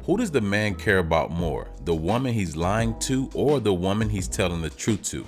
Who does the man care about more? The woman he's lying to or the woman he's telling the truth to?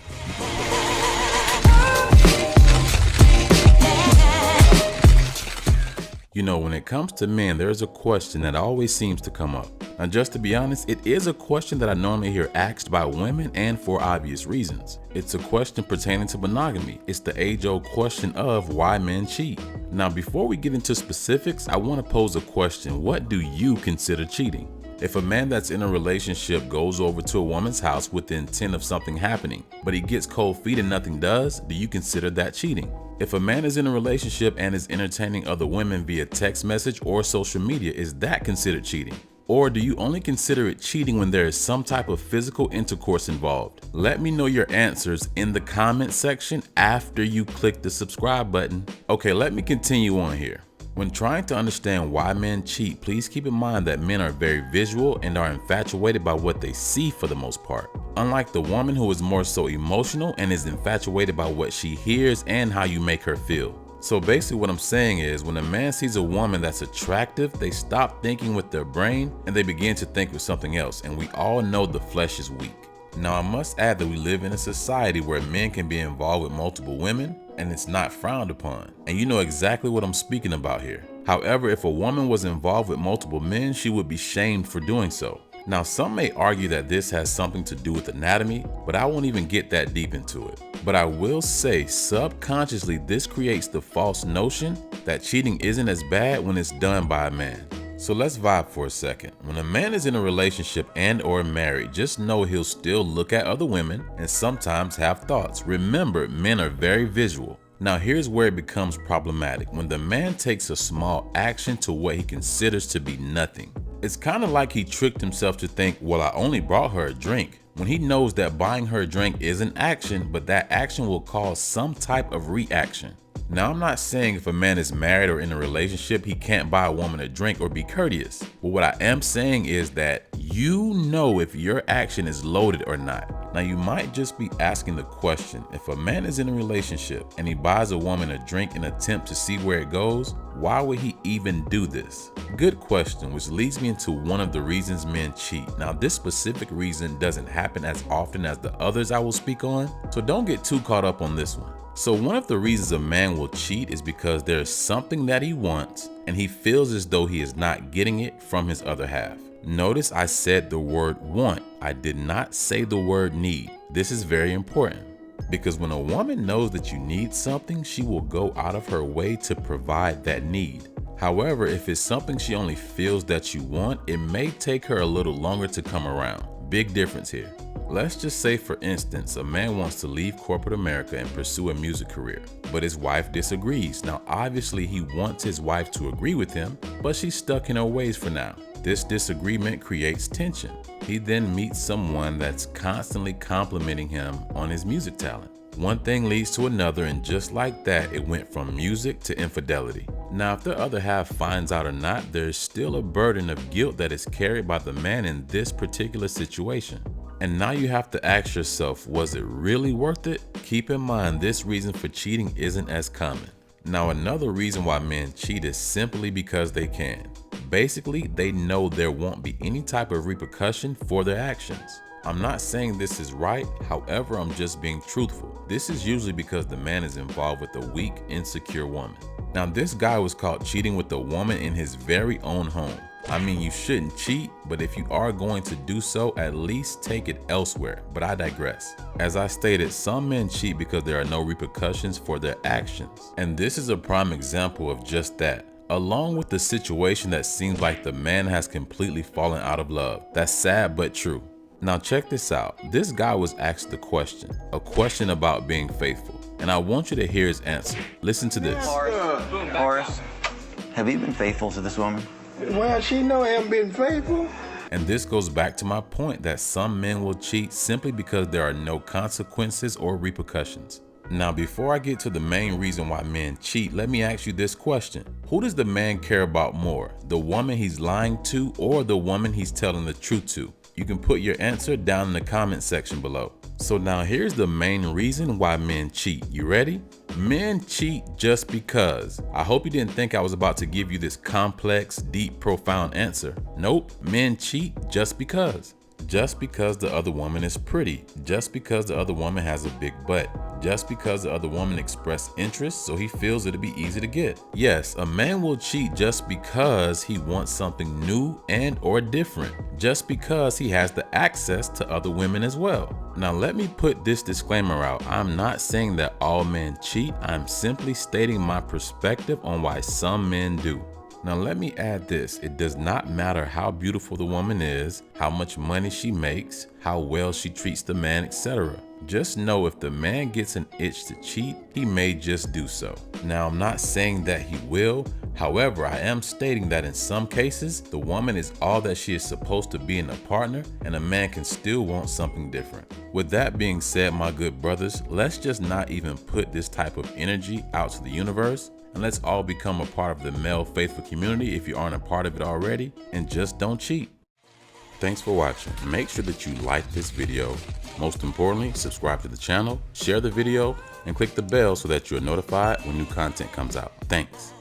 You know, when it comes to men, there's a question that always seems to come up. And just to be honest, it is a question that I normally hear asked by women, and for obvious reasons. It's a question pertaining to monogamy. It's the age-old question of why men cheat. Now, before we get into specifics, I want to pose a question. What do you consider cheating? If a man that's in a relationship goes over to a woman's house with the intent of something happening, but he gets cold feet and nothing does, do you consider that cheating? If a man is in a relationship and is entertaining other women via text message or social media, is that considered cheating? Or do you only consider it cheating when there is some type of physical intercourse involved? Let me know your answers in the comment section after you click the subscribe button. Okay, let me continue on here. When trying to understand why men cheat, please keep in mind that men are very visual and are infatuated by what they see for the most part. Unlike the woman who is more so emotional and is infatuated by what she hears and how you make her feel. So basically what I'm saying is when a man sees a woman that's attractive, they stop thinking with their brain and they begin to think with something else, and we all know the flesh is weak. Now I must add that we live in a society where men can be involved with multiple women and it's not frowned upon. And you know exactly what I'm speaking about here. However, if a woman was involved with multiple men, she would be shamed for doing so. Now some may argue that this has something to do with anatomy, but I won't even get that deep into it. But I will say subconsciously this creates the false notion that cheating isn't as bad when it's done by a man. So let's vibe for a second. When a man is in a relationship and or married, just know he'll still look at other women and sometimes have thoughts. Remember, men are very visual. Now here's where it becomes problematic. When the man takes a small action to what he considers to be nothing. It's kind of like he tricked himself to think, well, I only brought her a drink, when he knows that buying her a drink is an action, but that action will cause some type of reaction. Now, I'm not saying if a man is married or in a relationship, he can't buy a woman a drink or be courteous. But what I am saying is that you know if your action is loaded or not. Now, you might just be asking the question, if a man is in a relationship and he buys a woman a drink in an attempt to see where it goes, why would he even do this? Good question, which leads me into one of the reasons men cheat. Now, this specific reason doesn't happen as often as the others I will speak on, so don't get too caught up on this one. So one of the reasons a man will cheat is because there's something that he wants and he feels as though he is not getting it from his other half. Notice I said the word want. I did not say the word need. This is very important because when a woman knows that you need something, she will go out of her way to provide that need. However, if it's something she only feels that you want, it may take her a little longer to come around. Big difference here. Let's just say, for instance, a man wants to leave corporate America and pursue a music career, but his wife disagrees. Now, obviously, he wants his wife to agree with him, but she's stuck in her ways for now. This disagreement creates tension. He then meets someone that's constantly complimenting him on his music talent. One thing leads to another, and just like that, it went from music to infidelity. Now, if the other half finds out or not, there's still a burden of guilt that is carried by the man in this particular situation. And now you have to ask yourself, was it really worth it? Keep in mind, this reason for cheating isn't as common. Now, another reason why men cheat is simply because they can. Basically, they know there won't be any type of repercussion for their actions. I'm not saying this is right, however, I'm just being truthful. This is usually because the man is involved with a weak, insecure woman. Now, this guy was caught cheating with a woman in his very own home. I mean, you shouldn't cheat, but if you are going to do so, at least take it elsewhere. But I digress. As I stated, some men cheat because there are no repercussions for their actions. And this is a prime example of just that. Along with the situation that seems like the man has completely fallen out of love. That's sad but true. Now check this out. This guy was asked a question about being faithful. And I want you to hear his answer. Listen to this. Horace, have you been faithful to this woman? Well, she know I haven't been faithful. And this goes back to my point that some men will cheat simply because there are no consequences or repercussions. Now, before I get to the main reason why men cheat, let me ask you this question. Who does the man care about more? The woman he's lying to or the woman he's telling the truth to? You can put your answer down in the comment section below. So now here's the main reason why men cheat. You ready? Men cheat just because. I hope you didn't think I was about to give you this complex, deep, profound answer. Nope, men cheat just because. Just because the other woman is pretty, just because the other woman has a big butt, just because the other woman expressed interest so he feels it'll be easy to get. Yes, a man will cheat just because he wants something new and or different, just because he has the access to other women as well. Now let me put this disclaimer out. I'm not saying that all men cheat. I'm simply stating my perspective on why some men do. Now let me add this, it does not matter how beautiful the woman is, how much money she makes, how well she treats the man, etc. Just know if the man gets an itch to cheat, he may just do so. Now I'm not saying that he will, however I am stating that in some cases, the woman is all that she is supposed to be in a partner and a man can still want something different. With that being said, my good brothers, let's just not even put this type of energy out to the universe. And let's all become a part of the male faithful community if you aren't a part of it already, and just don't cheat. Thanks for watching. Make sure that you like this video. Most importantly, subscribe to the channel, share the video, and click the bell so that you're notified when new content comes out. Thanks.